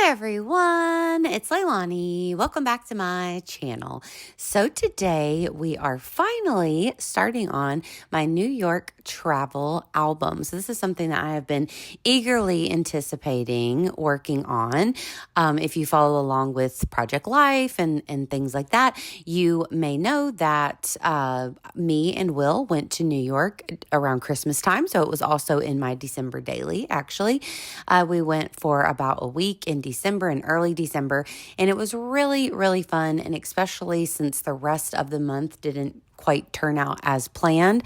Hi everyone, it's Leilani. Welcome back to my channel. So today we are finally starting on my New York travel album. So this is something that I have been eagerly anticipating working on. If you follow along with Project Life and things like that, you may know that me and Will went to New York around Christmas time. So it was also in my December daily, actually. We went for about a week in December, in early December, and it was really, really fun. And especially since the rest of the month didn't quite turn out as planned.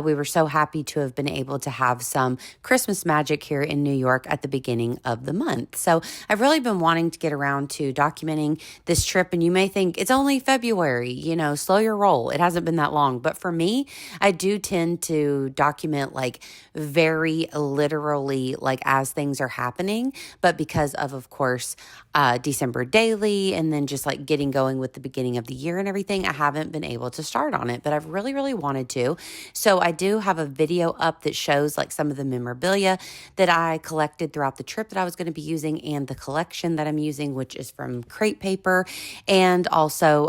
We were so happy to have been able to have some Christmas magic here in New York at the beginning of the month. So I've really been wanting to get around to documenting this trip. And you may think it's only February, slow your roll. It hasn't been that long. But for me, I do tend to document like very literally, like as things are happening. But because of course, December daily and then just like getting going with the beginning of the year and everything, I haven't been able to start on it, but I've really, really wanted to. So I do have a video up that shows like some of the memorabilia that I collected throughout the trip that I was going to be using and the collection that I'm using, which is from crepe paper and also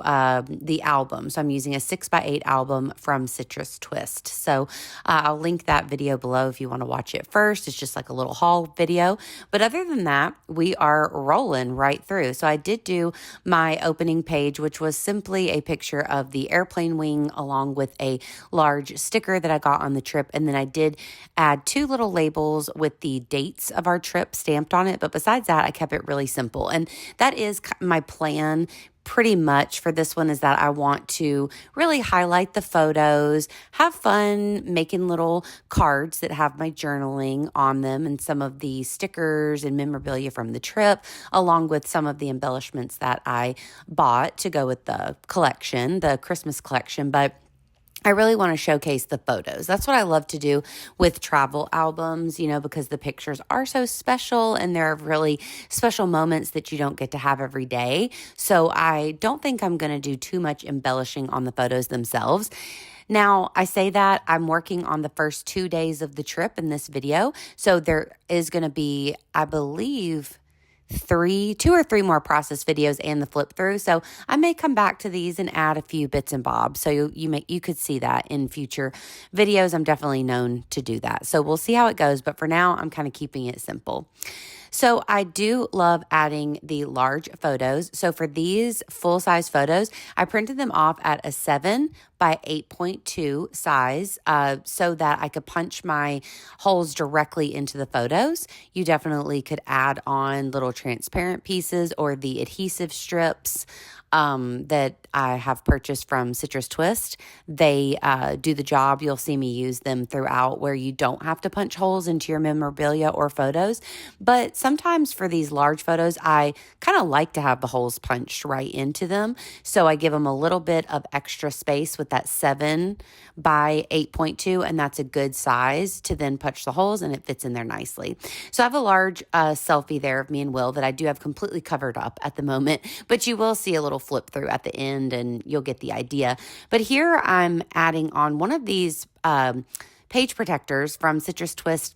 the album. So I'm using a 6x8 album from Citrus Twist. So I'll link that video below if you want to watch it first. It's just like a little haul video. But other than that, we are rolling right through. So I did do my opening page, which was simply a picture of the airplane wing along with a large sticker that I got on the trip. And then I did add two little labels with the dates of our trip stamped on it. But besides that, I kept it really simple. And that is my plan pretty much for this one, is that I want to really highlight the photos, have fun making little cards that have my journaling on them and some of the stickers and memorabilia from the trip, along with some of the embellishments that I bought to go with the collection, the Christmas collection. But I really want to showcase the photos. That's what I love to do with travel albums, because the pictures are so special and there are really special moments that you don't get to have every day. So I don't think I'm going to do too much embellishing on the photos themselves. Now, I say that I'm working on the first 2 days of the trip in this video. So there is going to be, I believe, two or three more process videos and the flip through. So I may come back to these and add a few bits and bobs. So you could see that in future videos. I'm definitely known to do that. So we'll see how it goes. But for now, I'm kind of keeping it simple. So I do love adding the large photos. So for these full-size photos, I printed them off at a 7x8.2 size so that I could punch my holes directly into the photos. You definitely could add on little transparent pieces or the adhesive strips that I have purchased from Citrus Twist. They do the job. You'll see me use them throughout, where you don't have to punch holes into your memorabilia or photos. But sometimes for these large photos, I kind of like to have the holes punched right into them. So I give them a little bit of extra space with that 7x8.2, and that's a good size to then punch the holes, and it fits in there nicely. So I have a large selfie there of me and Will that I do have completely covered up at the moment, but you will see a little flip through at the end and you'll get the idea. But here I'm adding on one of these page protectors from Citrus Twist,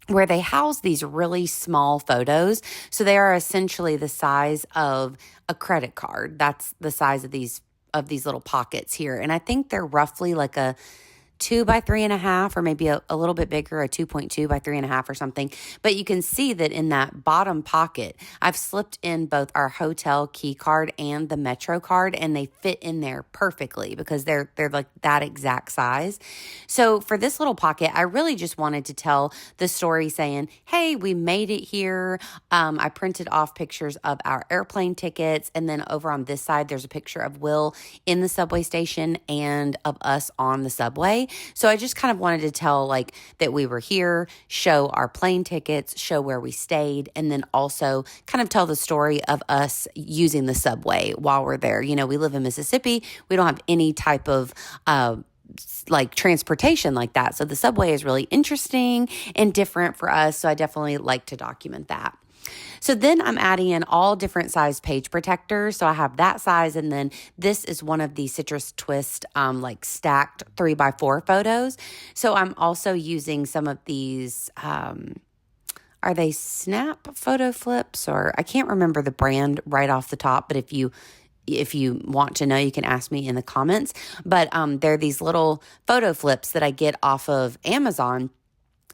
where they house these really small photos. So they are essentially the size of a credit card. That's the size of these little pockets here. And I think they're roughly like a 2x3.5, or maybe a little bit bigger, a 2.2x3.5 or something. But you can see that in that bottom pocket, I've slipped in both our hotel key card and the Metro card, and they fit in there perfectly because they're like that exact size. So for this little pocket, I really just wanted to tell the story saying, hey, we made it here. I printed off pictures of our airplane tickets. And then over on this side, there's a picture of Will in the subway station and of us on the subway. So I just kind of wanted to tell like that we were here, show our plane tickets, show where we stayed, and then also kind of tell the story of us using the subway while we're there. We live in Mississippi. We don't have any type of like transportation like that. So the subway is really interesting and different for us. So I definitely like to document that. So then I'm adding in all different size page protectors. So I have that size, and then this is one of the Citrus Twist like stacked 3x4 photos. So I'm also using some of these are they Snap photo flips, or I can't remember the brand right off the top, but if you want to know, you can ask me in the comments. But they're these little photo flips that I get off of Amazon.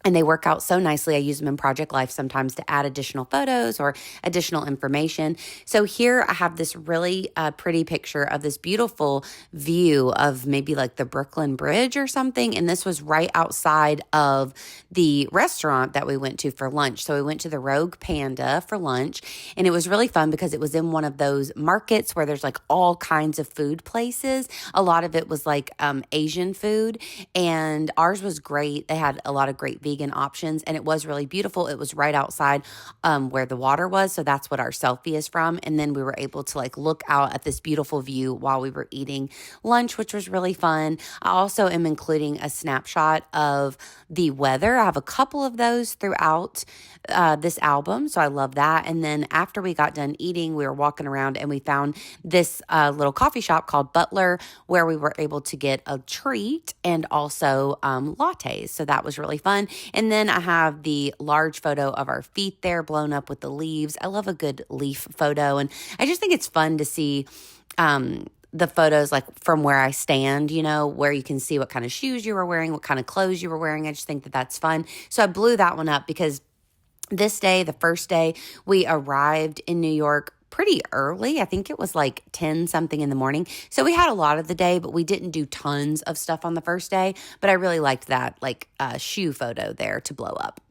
And they work out so nicely. I use them in Project Life sometimes to add additional photos or additional information. So here I have this really pretty picture of this beautiful view of maybe like the Brooklyn Bridge or something. And this was right outside of the restaurant that we went to for lunch. So we went to the Rogue Panda for lunch. And it was really fun because it was in one of those markets where there's like all kinds of food places. A lot of it was like Asian food. And ours was great. They had a lot of great vegan options, and it was really beautiful. It was right outside where the water was, so that's what our selfie is from. And then we were able to like look out at this beautiful view while we were eating lunch, which was really fun. I also am including a snapshot of the weather. I have a couple of those throughout this album, so I love that. And then after we got done eating, we were walking around and we found this little coffee shop called Butler, where we were able to get a treat and also lattes. So that was really fun. And then I have the large photo of our feet there blown up with the leaves. I love a good leaf photo. And I just think it's fun to see the photos like from where I stand, you know, where you can see what kind of shoes you were wearing, what kind of clothes you were wearing. I just think that that's fun. So I blew that one up because this day, the first day, we arrived in New York pretty early. I think it was like 10 something in the morning. So we had a lot of the day, but we didn't do tons of stuff on the first day. But I really liked that like shoe photo there to blow up.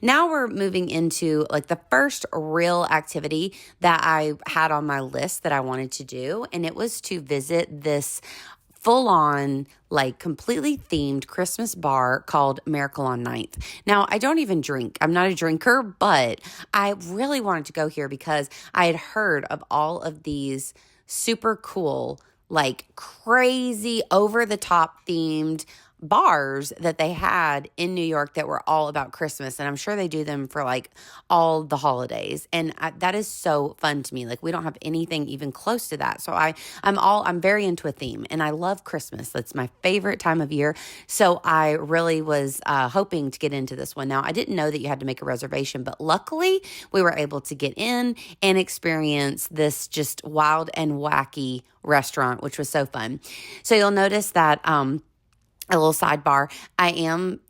Now we're moving into like the first real activity that I had on my list that I wanted to do. And it was to visit this full on, like completely themed Christmas bar called Miracle on Ninth. Now, I don't even drink. I'm not a drinker, but I really wanted to go here because I had heard of all of these super cool, like crazy, over the top themed bars that they had in New York that were all about Christmas. And I'm sure they do them for like all the holidays. And that is so fun to me. Like we don't have anything even close to that. So I'm very into a theme, and I love Christmas. That's my favorite time of year. So I really was hoping to get into this one. Now, I didn't know that you had to make a reservation, but luckily we were able to get in and experience this just wild and wacky restaurant, which was so fun. So you'll notice that a little sidebar, I am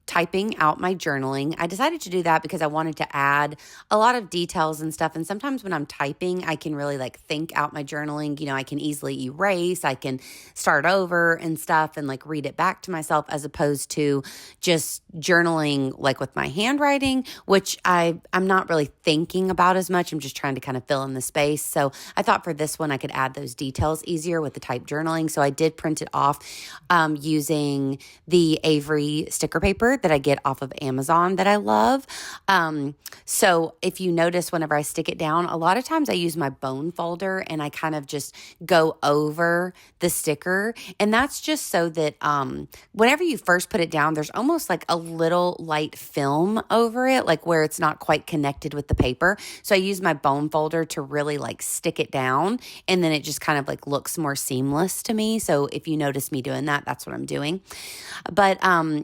typing out my journaling. I decided to do that because I wanted to add a lot of details and stuff. And sometimes when I'm typing, I can really like think out my journaling. You know, I can easily erase, I can start over and stuff and like read it back to myself, as opposed to just journaling like with my handwriting, which I'm not really thinking about as much. I'm just trying to kind of fill in the space. So I thought for this one, I could add those details easier with the type journaling. So I did print it off using the Avery sticker paper that I get off of Amazon that I love. So if you notice, whenever I stick it down, a lot of times I use my bone folder and I kind of just go over the sticker. And that's just so that whenever you first put it down, there's almost like a little light film over it, like where it's not quite connected with the paper. So I use my bone folder to really like stick it down, and then it just kind of like looks more seamless to me. So if you notice me doing that, that's what I'm doing. But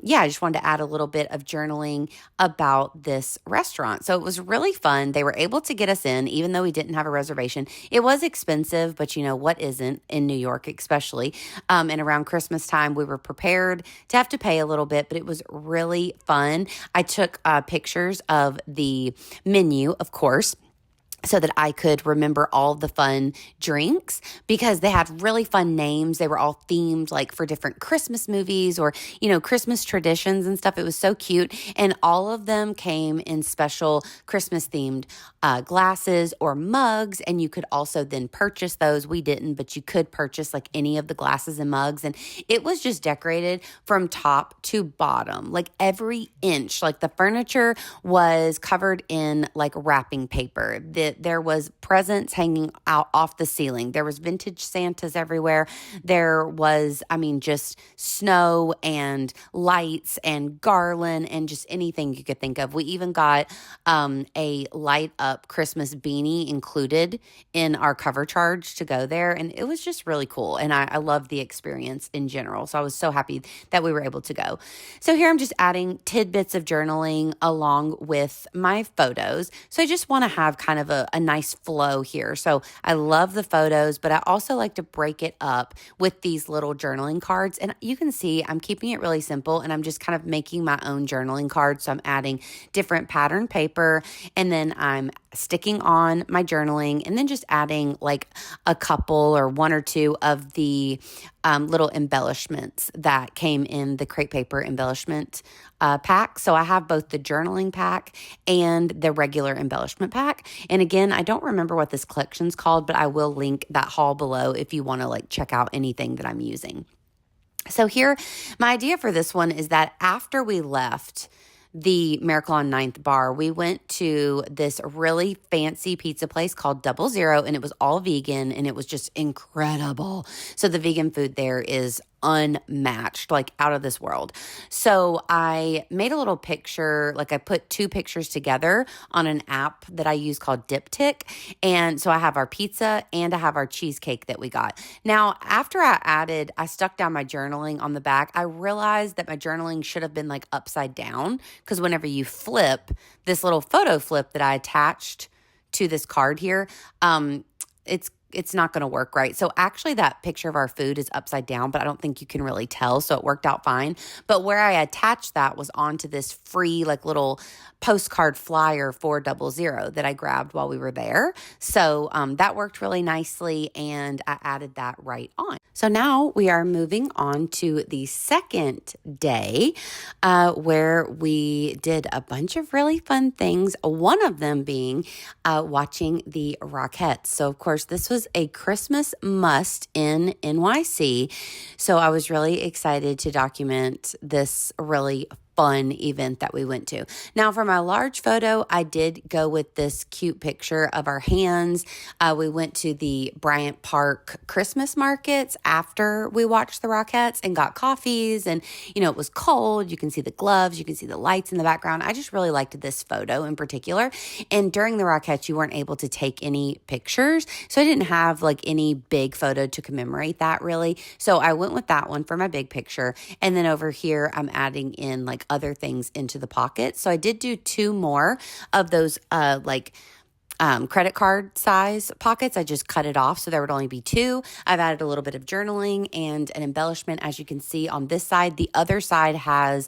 yeah, I just wanted to add a little bit of journaling about this restaurant. So it was really fun. They were able to get us in, even though we didn't have a reservation. It was expensive, but you know what isn't in New York, especially. And around Christmas time, we were prepared to have to pay a little bit, but it was really fun. I took pictures of the menu, of course, so that I could remember all the fun drinks, because they had really fun names. They were all themed like for different Christmas movies or, you know, Christmas traditions and stuff. It was so cute. And all of them came in special Christmas themed glasses or mugs. And you could also then purchase those. We didn't, but you could purchase like any of the glasses and mugs. And it was just decorated from top to bottom, like every inch. Like the furniture was covered in like wrapping paper. The there was presents hanging out off the ceiling. There was vintage Santas everywhere. There was, I mean, just snow and lights and garland and just anything you could think of. We even got a light up Christmas beanie included in our cover charge to go there. And it was just really cool. And I loved the experience in general. So I was so happy that we were able to go. So here I'm just adding tidbits of journaling along with my photos. So I just want to have kind of a nice flow here. So I love the photos, but I also like to break it up with these little journaling cards. And you can see I'm keeping it really simple and I'm just kind of making my own journaling cards. So I'm adding different pattern paper and then I'm sticking on my journaling and then just adding like a couple or one or two of the little embellishments that came in the crepe paper embellishment pack. So I have both the journaling pack and the regular embellishment pack. And again, I don't remember what this collection's called, but I will link that haul below if you want to like check out anything that I'm using. So here, my idea for this one is that after we left the Miracle on 9th bar, we went to this really fancy pizza place called 00, and it was all vegan, and it was just incredible. So the vegan food there is unmatched, like out of this world. So I made a little picture, like I put two pictures together on an app that I use called Diptyque. And so I have our pizza and I have our cheesecake that we got. Now, after I stuck down my journaling on the back, I realized that my journaling should have been like upside down because whenever you flip this little photo flip that I attached to this card here, it's not going to work right. So actually that picture of our food is upside down, but I don't think you can really tell. So it worked out fine. But where I attached that was onto this free like little postcard flyer for 00 that I grabbed while we were there. So that worked really nicely and I added that right on. So now we are moving on to the second day where we did a bunch of really fun things. One of them being watching the Rockettes. So of course this was a Christmas must in NYC. So I was really excited to document this really fun event that we went to. Now, for my large photo, I did go with this cute picture of our hands. We went to the Bryant Park Christmas markets after we watched the Rockettes and got coffees. And, you know, it was cold. You can see the gloves. You can see the lights in the background. I just really liked this photo in particular. And during the Rockettes, you weren't able to take any pictures. So I didn't have like any big photo to commemorate that really. So I went with that one for my big picture. And then over here, I'm adding in like other things into the pocket. So I did do two more of those credit card size pockets. I just cut it off so there would only be two. I've added a little bit of journaling and an embellishment, as you can see on this side. The other side has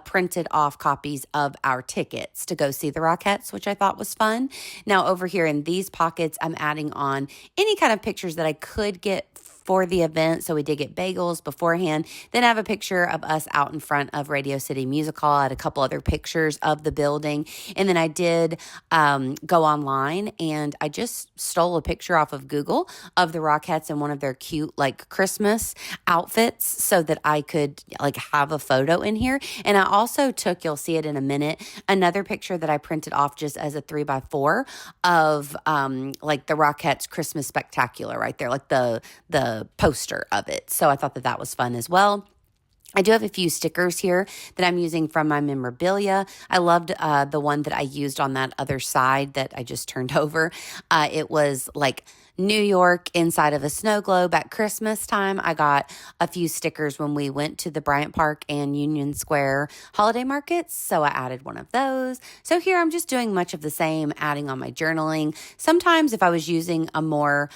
printed off copies of our tickets to go see the Rockettes, which I thought was fun. Now over here in these pockets, I'm adding on any kind of pictures that I could get for the event. So we did get bagels beforehand. Then I have a picture of us out in front of Radio City Music Hall. I had a couple other pictures of the building. And then I did go online and I just stole a picture off of Google of the Rockettes in one of their cute like Christmas outfits so that I could like have a photo in here. And I also took, you'll see it in a minute, another picture that I printed off just as a 3x4 of like the Rockettes Christmas Spectacular right there, like the poster of it. So I thought that was fun as well. I do have a few stickers here that I'm using from my memorabilia. I loved the one that I used on that other side that I just turned over. It was like New York inside of a snow globe at Christmas time. I got a few stickers when we went to the Bryant Park and Union Square holiday markets, so I added one of those. So here I'm just doing much of the same, adding on my journaling. Sometimes if I was using a more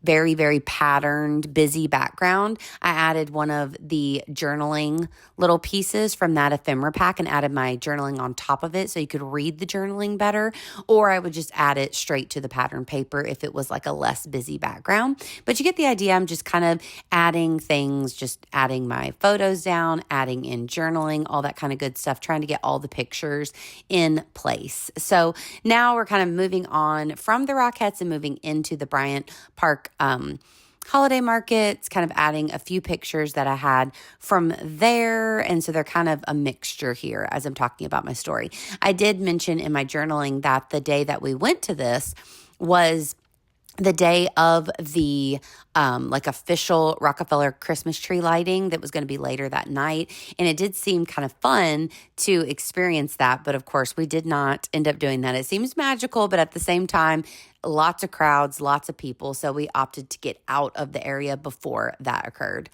very, very patterned, busy background, I added one of the journaling little pieces from that ephemera pack and added my journaling on top of it so you could read the journaling better, or I would just add it straight to the pattern paper if it was like a less busy background. But you get the idea. I'm just kind of adding things, just adding my photos down, adding in journaling, all that kind of good stuff, trying to get all the pictures in place. So now we're kind of moving on from the Rockettes and moving into the Bryant Park holiday markets, kind of adding a few pictures that I had from there. And so they're kind of a mixture here as I'm talking about my story. I did mention in my journaling that the day that we went to this was the day of the like official Rockefeller Christmas tree lighting that was going to be later that night. And it did seem kind of fun to experience that. But of course, we did not end up doing that. It seems magical, but at the same time, lots of crowds, lots of people. So we opted to get out of the area before that occurred.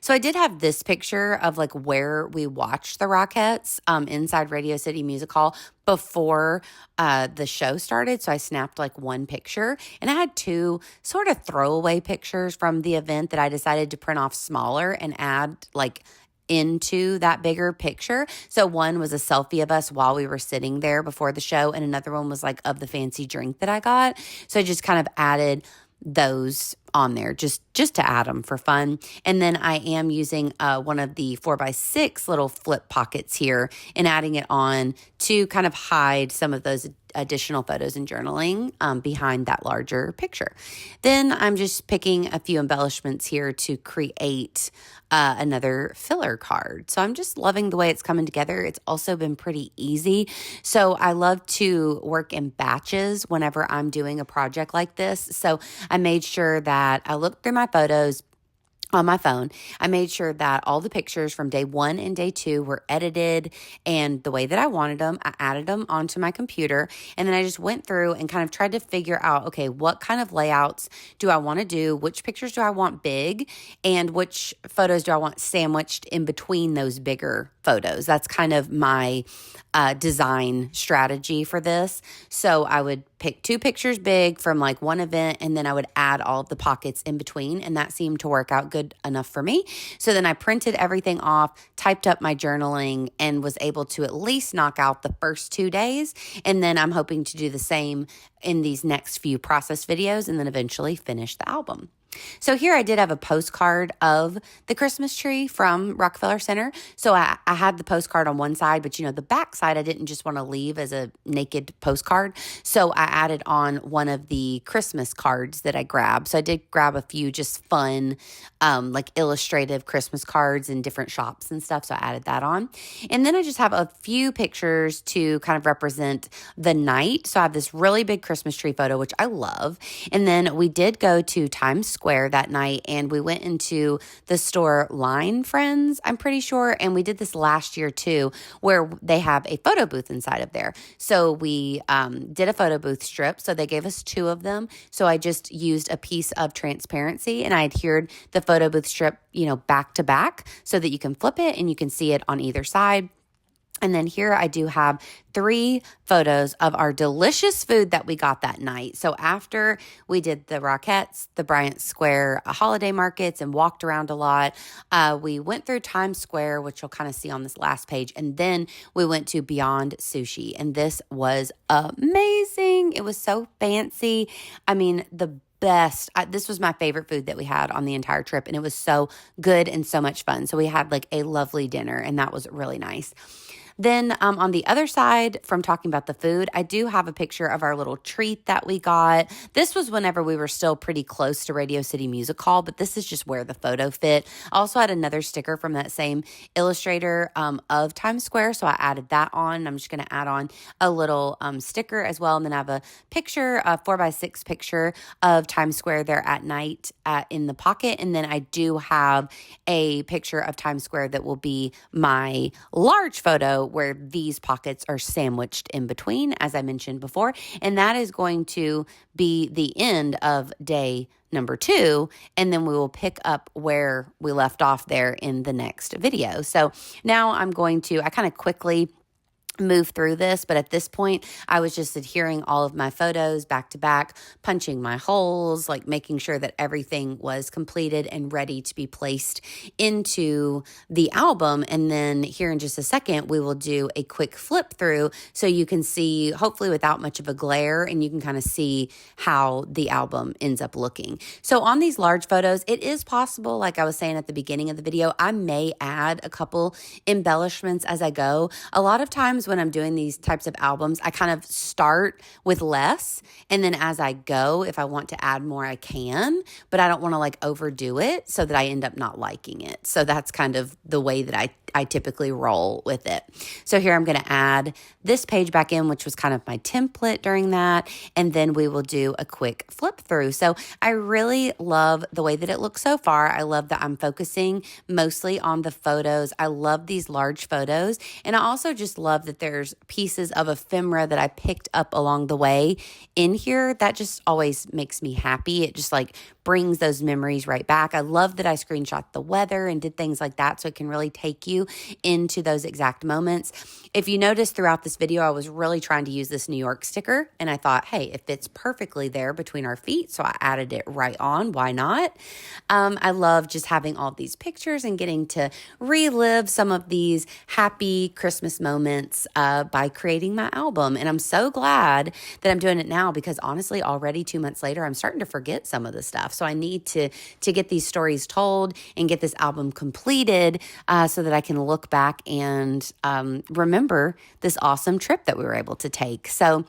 So I did have this picture of like where we watched the Rockettes inside Radio City Music Hall before the show started. So I snapped like one picture, and I had two sort of throwaway pictures from the event that I decided to print off smaller and add like into that bigger picture. So one was a selfie of us while we were sitting there before the show, and another one was like of the fancy drink that I got. So I just kind of added those on there just to add them for fun. And then I am using one of the 4x6 little flip pockets here and adding it on to kind of hide some of those additional photos and journaling behind that larger picture. Then I'm just picking a few embellishments here to create another filler card. So I'm just loving the way it's coming together. It's also been pretty easy. So I love to work in batches whenever I'm doing a project like this. So I made sure that I looked through my photos on my phone. I made sure that all the pictures from day 1 and day 2 were edited and the way that I wanted them. I added them onto my computer, and then I just went through and kind of tried to figure out, okay, what kind of layouts do I want to do? Which pictures do I want big, and which photos do I want sandwiched in between those bigger photos? That's kind of my design strategy for this. So I would pick 2 pictures big from like one event, and then I would add all of the pockets in between, and that seemed to work out good enough for me. So then I printed everything off, typed up my journaling, and was able to at least knock out the first 2 days. And then I'm hoping to do the same in these next few process videos, and then eventually finish the album. So here I did have a postcard of the Christmas tree from Rockefeller Center. So I had the postcard on one side, but the back side I didn't just want to leave as a naked postcard. So I added on one of the Christmas cards that I grabbed. So I did grab a few just fun, like illustrative Christmas cards in different shops and stuff. So I added that on. And then I just have a few pictures to kind of represent the night. So I have this really big Christmas tree photo, which I love. And then we did go to Times Square that night, and we went into the store Line Friends, I'm pretty sure, and we did this last year too, where they have a photo booth inside of there. So we did a photo booth strip, so they gave us 2 of them. So I just used a piece of transparency, and I adhered the photo booth strip, back to back, so that you can flip it and you can see it on either side. And then here I do have 3 photos of our delicious food that we got that night. So after we did the Rockettes, the Bryant Square holiday markets, and walked around a lot, we went through Times Square, which you'll kind of see on this last page. And then we went to Beyond Sushi. And this was amazing. It was so fancy. I mean, the best. This was my favorite food that we had on the entire trip, and it was so good and so much fun. So we had like a lovely dinner, and that was really nice. Then on the other side, from talking about the food, I do have a picture of our little treat that we got. This was whenever we were still pretty close to Radio City Music Hall, but this is just where the photo fit. I also had another sticker from that same illustrator of Times Square, so I added that on. I'm just going to add on a little sticker as well, and then I have a picture, a 4x6 picture of Times Square there at night in the pocket, and then I do have a picture of Times Square that will be my large photo where these pockets are sandwiched in between, as I mentioned before. And that is going to be the end of day number 2. And then we will pick up where we left off there in the next video. So now I kind of quickly move through this, but at this point I was just adhering all of my photos back to back, punching my holes, like making sure that everything was completed and ready to be placed into the album. And then here in just a second, we will do a quick flip through so you can see, hopefully without much of a glare, and you can kind of see how the album ends up looking. So on these large photos, it is possible, like I was saying at the beginning of the video, I may add a couple embellishments as I go. A lot of times when I'm doing these types of albums, I kind of start with less. And then as I go, if I want to add more, I can, but I don't want to like overdo it so that I end up not liking it. So that's kind of the way that I typically roll with it. So here I'm going to add this page back in, which was kind of my template during that. And then we will do a quick flip through. So I really love the way that it looks so far. I love that I'm focusing mostly on the photos. I love these large photos. And I also just love that there's pieces of ephemera that I picked up along the way in here. That just always makes me happy. It just like brings those memories right back. I love that I screenshot the weather and did things like that so it can really take you into those exact moments. If you notice throughout this video, I was really trying to use this New York sticker, and I thought, hey, it fits perfectly there between our feet, so I added it right on. Why not? I love just having all these pictures and getting to relive some of these happy Christmas moments by creating my album. And I'm so glad that I'm doing it now because honestly, already 2 months later, I'm starting to forget some of the stuff. So I need to get these stories told and get this album completed so that I can look back and remember this awesome trip that we were able to take. So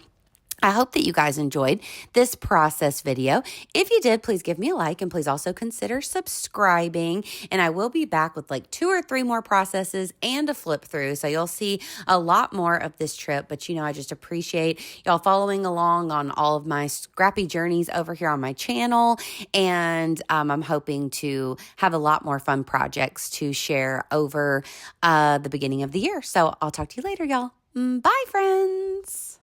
I hope that you guys enjoyed this process video. If you did, please give me a like and please also consider subscribing. And I will be back with like 2 or 3 more processes and a flip through. So you'll see a lot more of this trip. But you know, I just appreciate y'all following along on all of my scrappy journeys over here on my channel. And I'm hoping to have a lot more fun projects to share over the beginning of the year. So I'll talk to you later, y'all. Bye, friends.